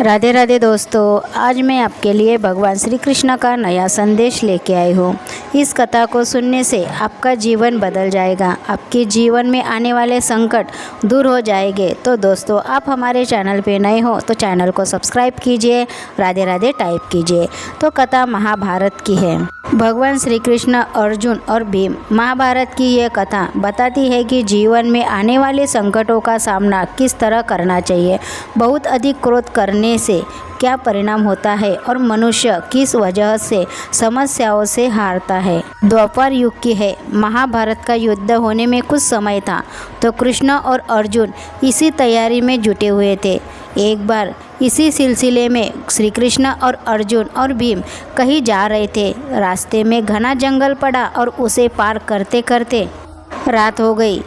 राधे राधे दोस्तों, आज मैं आपके लिए भगवान श्री कृष्ण का नया संदेश लेके आई हूँ। इस कथा को सुनने से आपका जीवन बदल जाएगा, आपके जीवन में आने वाले संकट दूर हो जाएंगे। तो दोस्तों, आप हमारे चैनल पे नए हो तो चैनल को सब्सक्राइब कीजिए, राधे राधे टाइप कीजिए। तो कथा महाभारत की है। भगवान श्री कृष्ण, अर्जुन और भीम। महाभारत की यह कथा बताती है कि जीवन में आने वाले संकटों का सामना किस तरह करना चाहिए, बहुत अधिक क्रोध करने से क्या परिणाम होता है और मनुष्य किस वजह से समस्याओं से हारता है। द्वापर युग की है। महाभारत का युद्ध होने में कुछ समय था तो कृष्ण और अर्जुन इसी तैयारी में जुटे हुए थे। एक बार इसी सिलसिले में श्री कृष्ण और अर्जुन और भीम कहीं जा रहे थे। रास्ते में घना जंगल पड़ा और उसे पार करते करते रात हो गई।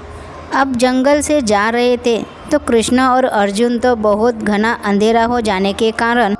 अब जंगल से जा रहे थे तो कृष्ण और अर्जुन तो बहुत घना अंधेरा हो जाने के कारण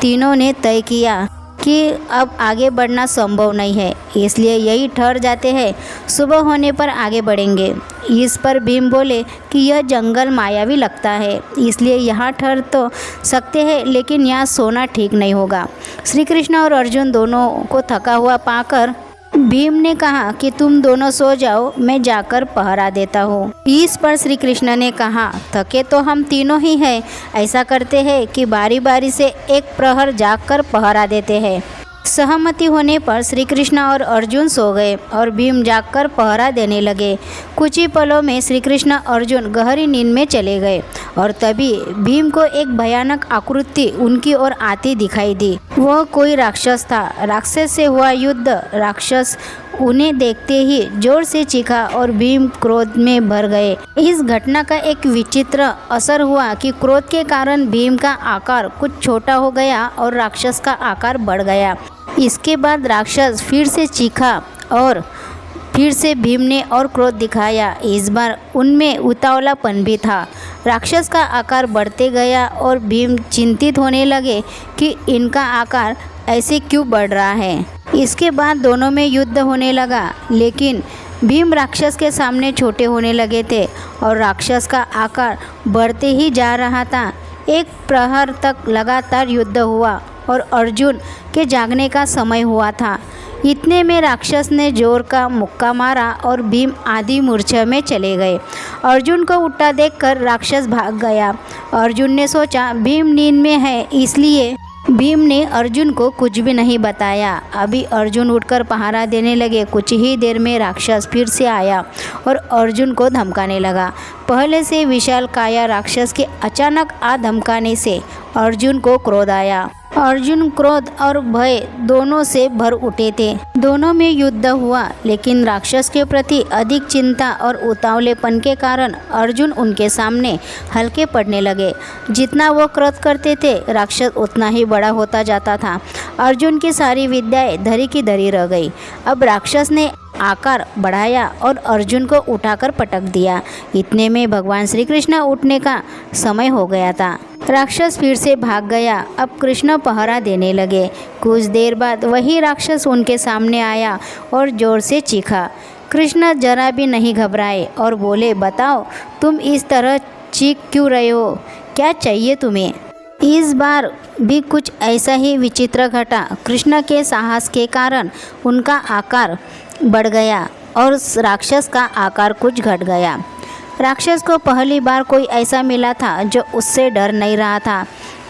तीनों ने तय किया कि अब आगे बढ़ना संभव नहीं है, इसलिए यही ठहर जाते हैं, सुबह होने पर आगे बढ़ेंगे। इस पर भीम बोले कि यह जंगल मायावी लगता है, इसलिए यहाँ ठहर तो सकते हैं, लेकिन यहाँ सोना ठीक नहीं होगा। श्री कृष्ण और अर्जुन दोनों को थका हुआ पाकर भीम ने कहा कि तुम दोनों सो जाओ, मैं जाकर पहरा देता हूँ। इस पर श्री कृष्ण ने कहा, थके तो हम तीनों ही हैं, ऐसा करते हैं कि बारी बारी से एक प्रहर जाकर पहरा देते हैं। सहमति होने पर श्री कृष्ण और अर्जुन सो गए और भीम जागकर पहरा देने लगे। कुछ ही पलों में श्री कृष्ण अर्जुन गहरी नींद में चले गए और तभी भीम को एक भयानक आकृति उनकी ओर आती दिखाई दी। वह कोई राक्षस था। राक्षस से हुआ युद्ध। राक्षस उन्हें देखते ही जोर से चीखा और भीम क्रोध में भर गए। इस घटना का एक विचित्र असर हुआ कि क्रोध के कारण भीम का आकार कुछ छोटा हो गया और राक्षस का आकार बढ़ गया। इसके बाद राक्षस फिर से चीखा और फिर से भीम ने और क्रोध दिखाया। इस बार उनमें उतावलापन भी था। राक्षस का आकार बढ़ते गया और भीम चिंतित होने लगे कि इनका आकार ऐसे क्यों बढ़ रहा है। इसके बाद दोनों में युद्ध होने लगा, लेकिन भीम राक्षस के सामने छोटे होने लगे थे और राक्षस का आकार बढ़ते ही जा रहा था। एक प्रहर तक लगातार युद्ध हुआ और अर्जुन के जागने का समय हुआ था। इतने में राक्षस ने जोर का मुक्का मारा और भीम आधी मूर्छा में चले गए। अर्जुन को उठा देखकर राक्षस भाग गया। अर्जुन ने सोचा भीम नींद में है, इसलिए भीम ने अर्जुन को कुछ भी नहीं बताया। अभी अर्जुन उठकर पहरा देने लगे। कुछ ही देर में राक्षस फिर से आया और अर्जुन को धमकाने लगा। पहले से विशाल काया राक्षस के अचानक आ धमकाने से अर्जुन को क्रोध आया। अर्जुन क्रोध और भय दोनों से भर उठे थे। दोनों में युद्ध हुआ, लेकिन राक्षस के प्रति अधिक चिंता और उतावलेपन के कारण अर्जुन उनके सामने हल्के पड़ने लगे। जितना वो क्रोध करते थे, राक्षस उतना ही बड़ा होता जाता था। अर्जुन की सारी विद्याएं धरी की धरी रह गई। अब राक्षस ने आकार बढ़ाया और अर्जुन को उठाकर पटक दिया। इतने में भगवान श्री कृष्ण उठने का समय हो गया था। राक्षस फिर से भाग गया। अब कृष्ण पहरा देने लगे। कुछ देर बाद वही राक्षस उनके सामने आया और जोर से चीखा। कृष्ण जरा भी नहीं घबराए और बोले, बताओ तुम इस तरह चीख क्यों रहे हो, क्या चाहिए तुम्हें। इस बार भी कुछ ऐसा ही विचित्र घटा। कृष्ण के साहस के कारण उनका आकार बढ़ गया और राक्षस का आकार कुछ घट गया। राक्षस को पहली बार कोई ऐसा मिला था जो उससे डर नहीं रहा था।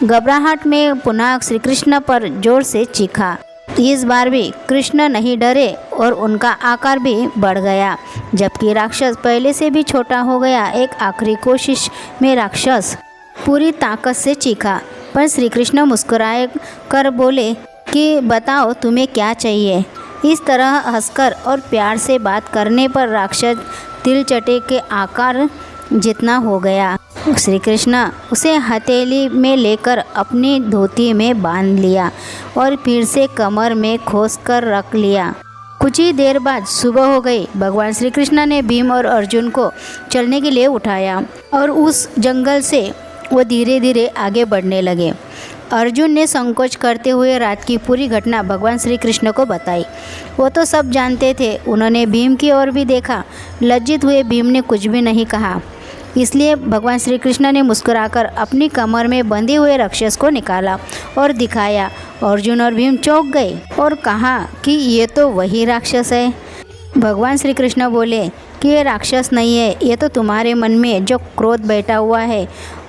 घबराहट में पुनः श्री कृष्ण पर जोर से चीखा। इस बार भी कृष्ण नहीं डरे और उनका आकार भी बढ़ गया, जबकि राक्षस पहले से भी छोटा हो गया। एक आखिरी कोशिश में राक्षस पूरी ताकत से चीखा, पर श्री कृष्ण मुस्कुराए कर बोले कि बताओ तुम्हें क्या चाहिए। इस तरह हंसकर और प्यार से बात करने पर राक्षस तिल चटे के आकार जितना हो गया। श्री कृष्ण उसे हथेली में लेकर अपनी धोती में बांध लिया और फिर से कमर में खोस कर रख लिया। कुछ ही देर बाद सुबह हो गई। भगवान श्री कृष्ण ने भीम और अर्जुन को चलने के लिए उठाया और उस जंगल से वो धीरे धीरे आगे बढ़ने लगे। अर्जुन ने संकोच करते हुए रात की पूरी घटना भगवान श्री कृष्ण को बताई। वो तो सब जानते थे। उन्होंने भीम की ओर भी देखा। लज्जित हुए भीम ने कुछ भी नहीं कहा। इसलिए भगवान श्री कृष्ण ने मुस्कुराकर अपनी कमर में बंधे हुए राक्षस को निकाला और दिखाया। अर्जुन और भीम चौंक गए और कहा कि ये तो वही राक्षस है। भगवान श्री कृष्ण बोले कि ये राक्षस नहीं है, ये तो तुम्हारे मन में जो क्रोध बैठा हुआ है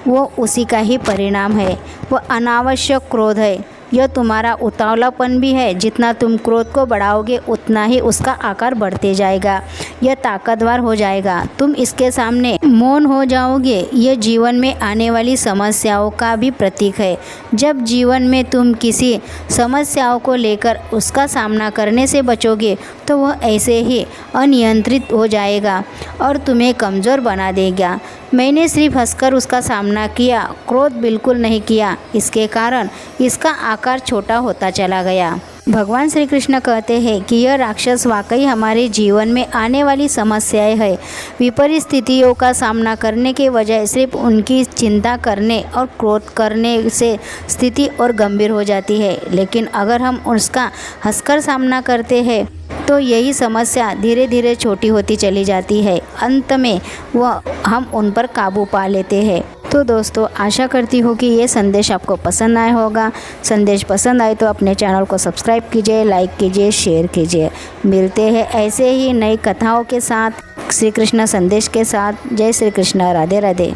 वो उसी का ही परिणाम है। वो अनावश्यक क्रोध है। यह तुम्हारा उतावलापन भी है। जितना तुम क्रोध को बढ़ाओगे उतना ही उसका आकार बढ़ते जाएगा। यह ताकतवर हो जाएगा। तुम इसके सामने मौन हो जाओगे। यह जीवन में आने वाली समस्याओं का भी प्रतीक है। जब जीवन में तुम किसी समस्याओं को लेकर उसका सामना करने से बचोगे तो वह ऐसे ही अनियंत्रित हो जाएगा और तुम्हें कमज़ोर बना देगा। मैंने सिर्फ हंसकर उसका सामना किया, क्रोध बिल्कुल नहीं किया। इसके कारण इसका आकार छोटा होता चला गया। भगवान श्री कृष्ण कहते हैं कि यह राक्षस वाकई हमारे जीवन में आने वाली समस्याएं है। विपरीत स्थितियों का सामना करने के बजाय सिर्फ उनकी चिंता करने और क्रोध करने से स्थिति और गंभीर हो जाती है। लेकिन अगर हम उसका हंसकर सामना करते हैं तो यही समस्या धीरे धीरे छोटी होती चली जाती है। अंत में हम उन पर काबू पा लेते हैं। तो दोस्तों, आशा करती हूँ कि ये संदेश आपको पसंद आया होगा। संदेश पसंद आए तो अपने चैनल को सब्सक्राइब कीजिए, लाइक कीजिए, शेयर कीजिए। मिलते हैं ऐसे ही नई कथाओं के साथ, श्री कृष्ण संदेश के साथ। जय श्री कृष्ण, राधे राधे।